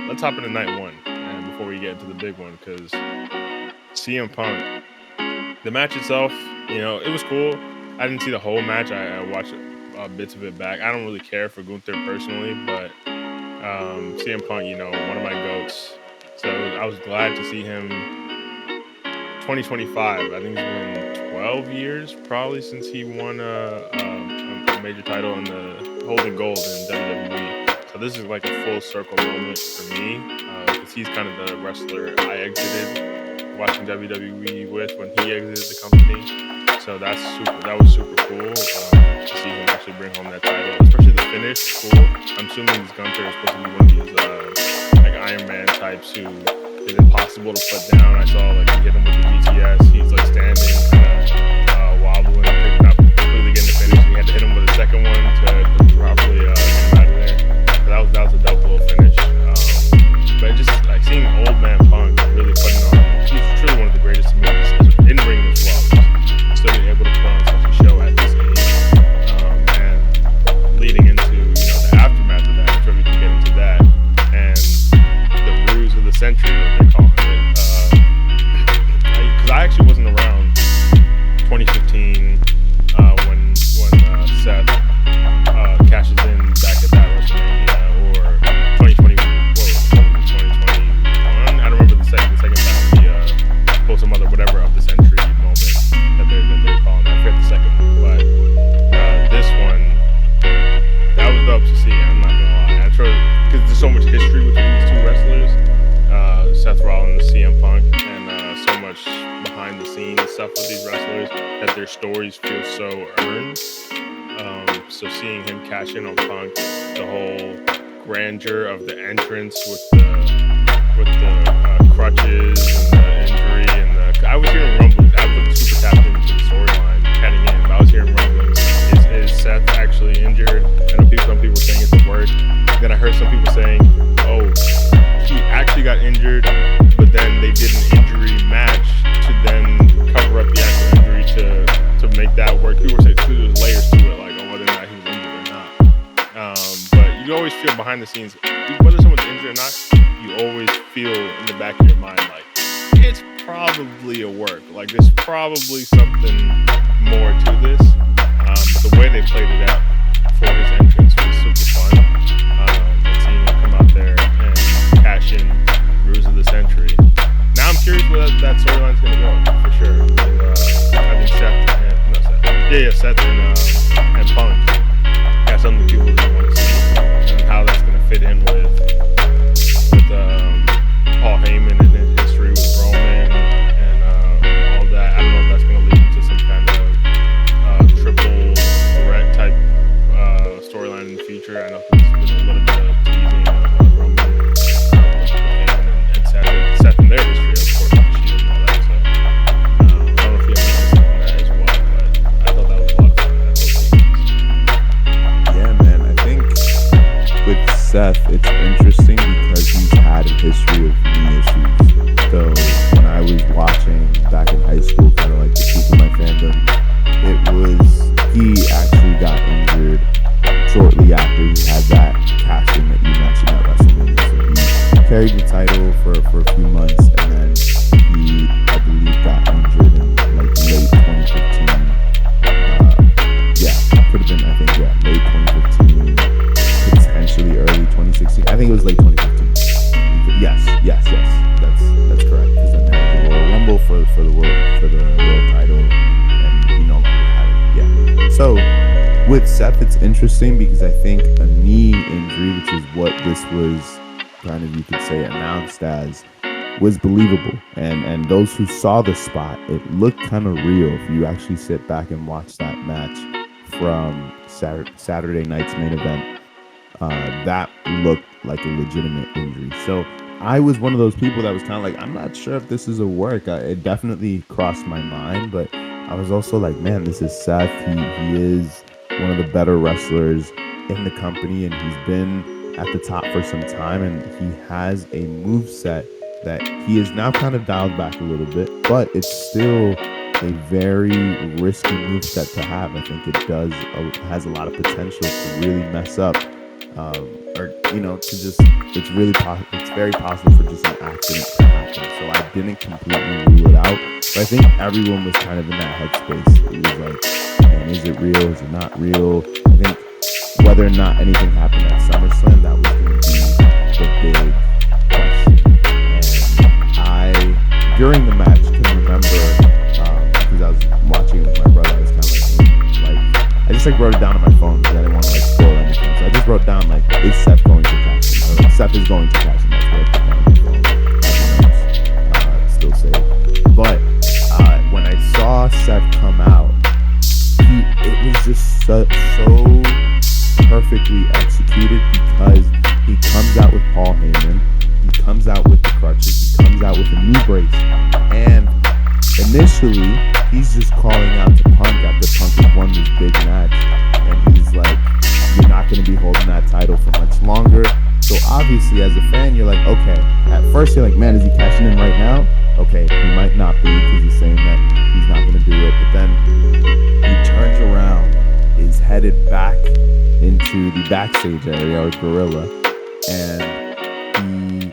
let's hop into night one, and before we get into the big one, because CM Punk, the match itself, it was cool. I didn't see the whole match. I watched bits of it back. I don't really care for Gunther personally, but CM Punk, one of my goats. So I was glad to see him. 2025. I think it's been 12 years probably since he won a major title in the Holding Gold in WWE. So this is like a full circle moment for me because he's kind of the wrestler I exited watching WWE with when he exited the company. So that was super cool to see him actually bring home that title, especially the finish. Cool. I'm assuming this Gunther is supposed to be one of these like Iron Man types who is impossible to put down. I saw like he hit him with the GTS. He's like standing, kind of wobbling, not completely getting the finish. He had to hit him with a second one to properly get him out of there. So that was a dope little finish. But just like seeing old man Punk really putting on, he's truly one of the greatest to me in ring as well. Still being able to put on such a show at this age, and leading into the aftermath of that. I'm sure we can get into that and the RUSE of the century, what they're calling it. Because I actually wasn't around 2015 when Seth cashes in back at that WrestleMania, or 2020. Whoa, 2021. I don't remember the second time he pulled some other whatever of the century moment that they're calling. I forget the second one, but this one, that was dope to see. I'm not gonna lie. I'm sure because there's so much history between these two wrestlers, Seth Rollins, CM Punk, and so much behind the scenes stuff with these wrestlers that their stories feel so earned. So seeing him cash in on Punk, the whole grandeur of the entrance with the crutches and the injury I was hearing rumblings. I wasn't super tapped into the storyline heading in, but I was hearing rumblings. Is Seth actually injured? I know some people were saying it's a work. Then I heard some people saying, oh, he actually got injured, but then they did an injury match to then cover up the actual injury to make that work. People were saying there's layers to it, like whether or not he was injured or not. But you always feel behind the scenes, whether someone's injured or not, you always feel in the back of your mind like it's probably a work. Like there's probably something more to this. But the way they played it out for his entrance was super fun. And seeing him come out there and cash in RUSE of the century. Now I'm curious where that storyline's gonna go for sure. I think Seth and Punk got something people just want to see, and how that's gonna fit in with Paul Heyman and his history with Roman and all that. I don't know if that's gonna lead into some kind of triple threat type storyline in the future. I know there's been a little bit of teasing of Roman with Heyman and Seth and their history, of course, with the Shield and all that. So I don't know if you have any insight on that as well, but I thought that was a lot of fun. Yeah, man. I think with Seth, it's interesting because he's had a history of knee issues. So when I was watching back in high school, kind of like the peak of my fandom, it was he actually got injured shortly after he had that casting that you mentioned at WrestleMania. So he carried the title for a few months, and then he, I believe, got injured in like late 2015. Could have been, I think, late 2015, potentially early 2016. I think it was late 2015. Yes. That's correct. Because then there was a Royal Rumble for the world title, and he no longer had it. Yeah. So with Seth, it's interesting because I think a knee injury, which is what this was kind of, you could say, announced as, was believable. And those who saw the spot, it looked kind of real. If you actually sit back and watch that match from Saturday night's main event, that looked like a legitimate injury. So I was one of those people that was kind of like, I'm not sure if this is a work. It definitely crossed my mind, but I was also like, man, this is Seth. He is one of the better wrestlers in the company, and he's been at the top for some time, and he has a moveset that he is now kind of dialed back a little bit, but it's still a very risky moveset to have. I think it has a lot of potential to really mess up or to just it's very possible for just an accident to happen. So I didn't completely rule it out, but I think everyone was kind of in that headspace. It was like, man, is it real? Is it not real? I think whether or not anything happened at SummerSlam, that was going to be the big question. And I, during the match, can remember because I was watching it with my brother. I was kind of like I just wrote it down on my phone because I didn't want to spoil anything. So I just wrote down is Seth going to cash in? Or Seth is going to cash in. That's what I put down on my phone. Still safe. But when I saw Seth come out, it was just so perfectly executed because he comes out with Paul Heyman, he comes out with the crutches, he comes out with a knee brace, and initially he's just calling out to Punk after Punk has won this big match, and he's like, you're not going to be holding that title for much longer. So obviously as a fan you're like, okay, at first you're like, man, is he cashing in right now? Okay, he might not be because he's saying that he's not going to do it, but then he turns around, is headed back into the backstage area or Gorilla, and he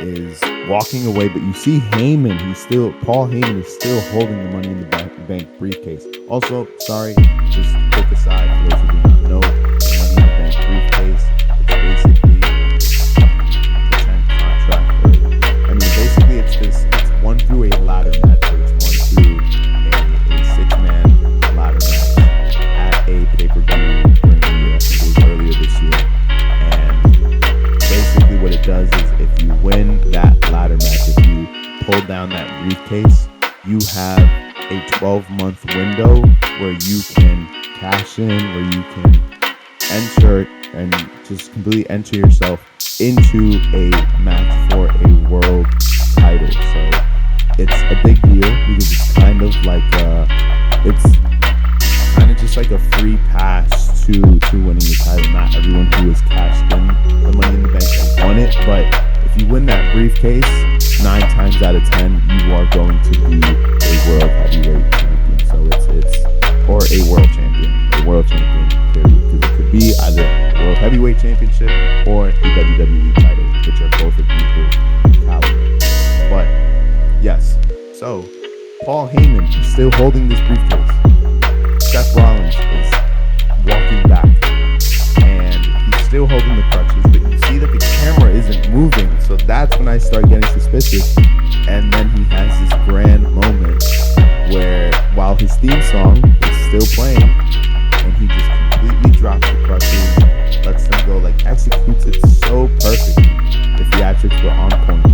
is walking away, but you see Paul Heyman is still holding the Money in the Bank briefcase. Also, sorry, just quick aside for those who do not know, the Money in the Bank briefcase, it's basically pretend contract, basically it's 1 through a ladder match, so it's 1 through a 6-man ladder match at a pay-per-view during the year. I think it was earlier this year. And basically what it does is if you win that ladder match, if you pull down that briefcase, you have a 12-month window where you can cash in, where you can enter and just completely enter yourself into a match for a world title. So it's a big deal because it's kind of like just like a free pass to winning the title. Not everyone who has cashed in the Money in the Bank has won it, but if you win that briefcase, 9 times out of 10 you are going to be a world heavyweight champion. So it's or a world champion period, because it could be either a world heavyweight championship or the WWE title, which are both of equal caliber. But yes, so Paul Heyman is still holding this briefcase. Seth Rollins is walking back, and he's still holding the crutches, but you see that the camera isn't moving, so that's when I start getting suspicious. And then he has this grand moment where, while his theme song is still playing, and he just completely drops the crutches, lets them go, executes it so perfectly. The theatrics were on point.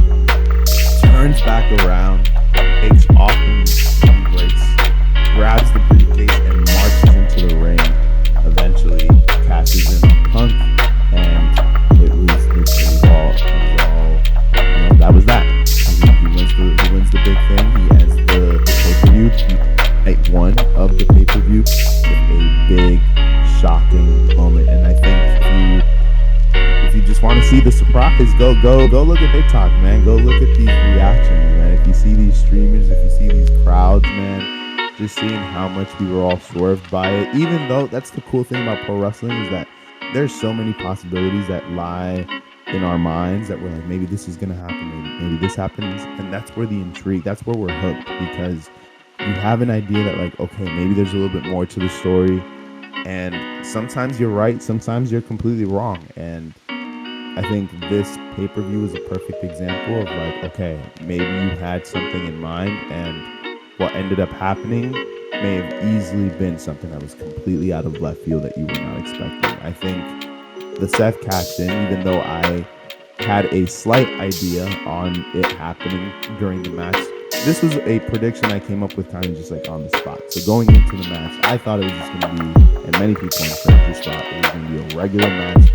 Turns back around, takes off the embrace, grabs the briefcase, and marches into the ring. Eventually, cashes in on Punk, and it was all that was that. He wins the big thing. He ends the pay-per-view, night 1 of the pay-per-view, with a big, shocking moment. And I think if you just want to see the surprise, go look at TikTok, man. Go look at these reactions, man. If you see these streamers, if you see these crowds, man, just seeing how much we were all swerved by it. Even though that's the cool thing about pro wrestling, is that there's so many possibilities that lie in our minds that we're like, maybe this is gonna happen, maybe this happens, and that's where the intrigue, that's where we're hooked, because you have an idea that okay, maybe there's a little bit more to the story, and sometimes you're right, sometimes you're completely wrong. And I think this pay-per-view is a perfect example of okay, maybe you had something in mind, and what ended up happening may have easily been something that was completely out of left field that you were not expecting. I think the Seth cash in, even though I had a slight idea on it happening during the match, this was a prediction I came up with kind of just on the spot. So going into the match, I thought it was just going to be, and many people on Twitter just thought it was going to be a regular match,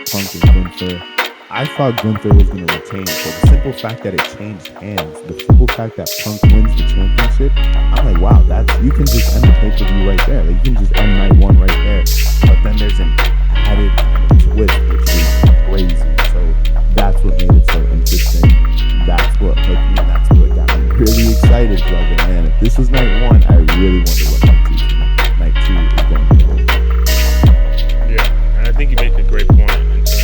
Punk and Gunther. I thought Gunther was going to retain. So the simple fact that it changed hands, the simple fact that Punk wins the championship, I'm like, wow, you can just end the pay-per-view right there. You can just end night 1 right there. But then there's an added twist, which is crazy. So that's what made it so interesting. That's what hooked me. That's what got me really excited. Because I was like, man, if this was night 1, I really wonder what night 2 is going to hold. Yeah, and I think you make a great point in terms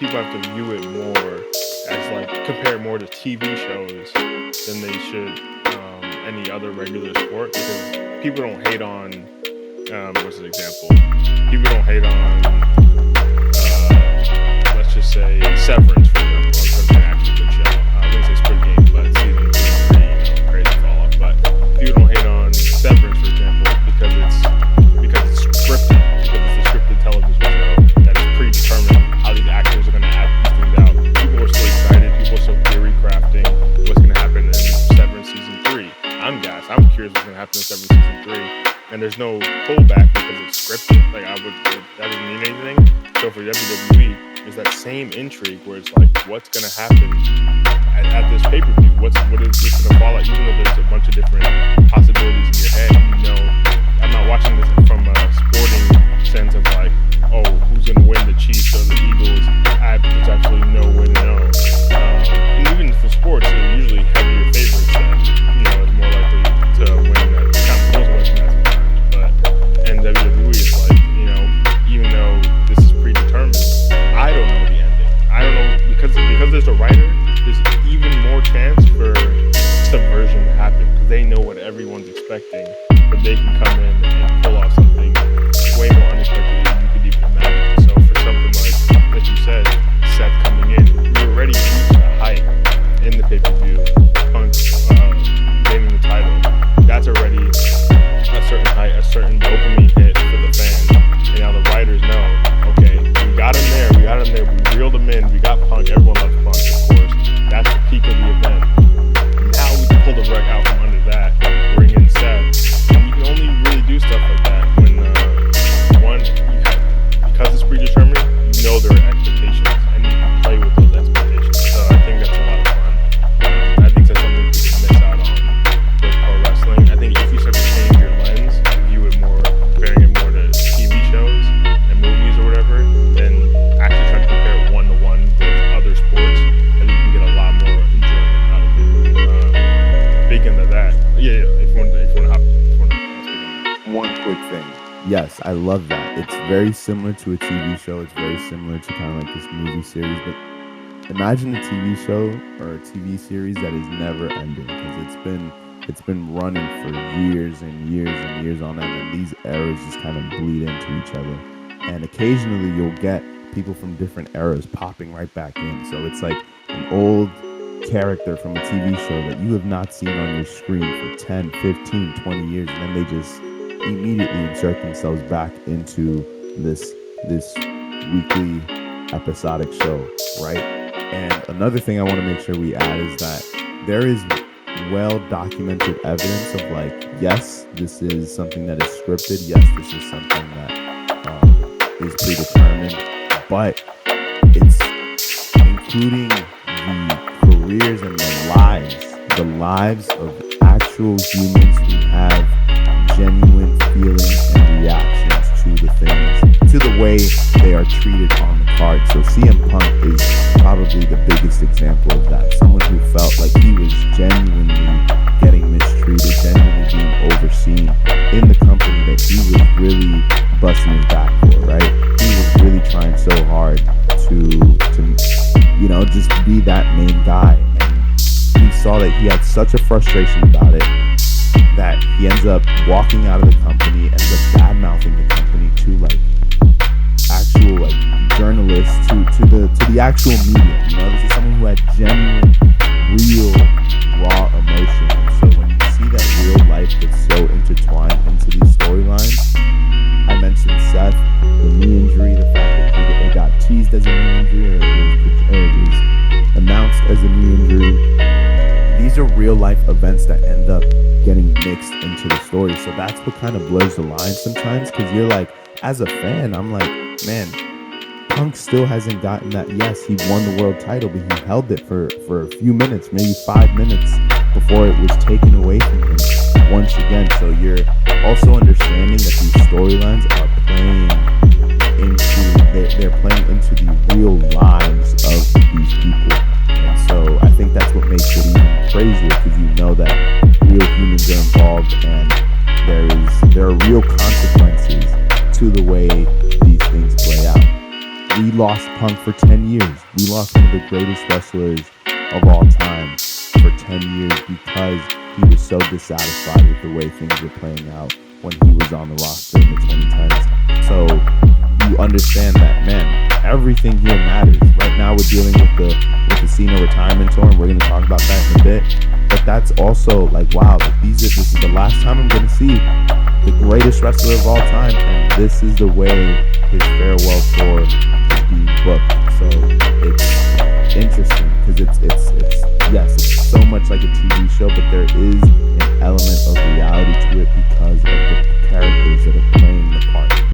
people have to view it more as like compare it more to TV shows than they should any other regular sport, because people don't hate on what's an example? People don't hate on let's just say Severance, for example. It's an actually good show. I wouldn't say Squid Game, but season 2 and 3, crazy fall off. But people don't hate on Severance, for example, because it's scripted, because it's a scripted television show that is predetermined how these actors are going to act these things out. People are still excited. People are still theory crafting what's going to happen in Severance season 3. I'm gassed. I'm curious what's going to happen in Severance season 3. And there's no pullback because it's scripted. Like that doesn't mean anything. So for WWE, there's that same intrigue where it's like, what's gonna happen at this pay-per-view? What is this gonna fall out? Even though there's a bunch of different possibilities in your head, I'm not watching this from a sporting sense of like, oh, who's gonna win, the Chiefs or the Eagles? There's absolutely no way to know. And even for sports, they're usually heavier favorites that is more likely to win. That kind of goes away from that. And WWE is like, even though this is predetermined, I don't know the ending. I don't know, because there's a writer, there's even more chance for subversion to happen, because they know what everyone's expecting, but they can come in and pull off something way more unexpected than you could even imagine. So for something like you said, Seth coming in, we already reached a height in the pay-per-view, Punk gaining the title. That's already a certain height, a certain dopamine hit for the fans. And now the writers know, okay, we got him there, we reeled him in, we got Punk, everyone loves Punk, of course. That's the peak of the event. Now we can pull the rug out from under that, bring in Seth. And you can only really do stuff like that when, because it's predetermined, you know there are expectations, and you can play with those expectations. So I think that's a lot of fun. I think that's something people miss out on with pro wrestling. I think if you start to change your lens and view it more, comparing it more to TV shows and movies or whatever, then actually trying to compare it one-to-one with other sports, and you can get a lot more enjoyment out of it. Speaking of that, if you want to speak on that. One quick thing. Yes, I love that. It's very similar to a TV show. It's very similar to kind of like this movie series, but imagine a TV show or a TV series that is never ending, because it's been running for years and years and years on end, and these eras just kind of bleed into each other. And occasionally you'll get people from different eras popping right back in. So it's like an old character from a TV show that you have not seen on your screen for 10, 15, 20 years, and then they just immediately insert themselves back into this weekly episodic show, right? And another thing I want to make sure we add is that there is well-documented evidence of like, yes, this is something that is scripted. Yes, this is something that is predetermined, but it's including the careers and the lives of actual humans who have genuine feelings and reactions to the things, to the way they are treated on the card. So CM Punk is probably the biggest example of that. Someone who felt like he was genuinely getting mistreated, genuinely being overseen in the company that he was really busting his back for, right? He was really trying so hard to just be that main guy. And we saw that he had such a frustration about it that he ends up walking out of the company, ends up bad-mouthing the company to like actual like journalists, to the actual media. This is someone who had genuine, real, raw emotion. And so when you see that real life gets so intertwined into these storylines, I mentioned Seth, the knee injury, the fact that he got teased as a knee injury, or it was announced as a knee injury. These are real life events that end up getting mixed into the story. So that's what kind of blurs the line sometimes, because you're like, as a fan, I'm like, man, Punk still hasn't gotten that. Yes, he won the world title, but he held it for a few minutes, maybe 5 minutes, before it was taken away from him once again. So you're also understanding that these storylines are they're playing into the real lives of these people. And so I think that's what makes it even crazier, because you know that real humans are involved, and there are real consequences to the way these things play out. We lost Punk for 10 years. We lost one of the greatest wrestlers of all time for 10 years because he was so dissatisfied with the way things were playing out when he was on the roster in the 2010s. So you understand that, man, everything here matters. Right now we're dealing with the Cena retirement tour, and we're going to talk about that in a bit. But that's also like, wow, this is the last time I'm going to see the greatest wrestler of all time, and this is the way his farewell tour is being booked. So it's interesting because it's yes, it's so much like a TV show, but there is an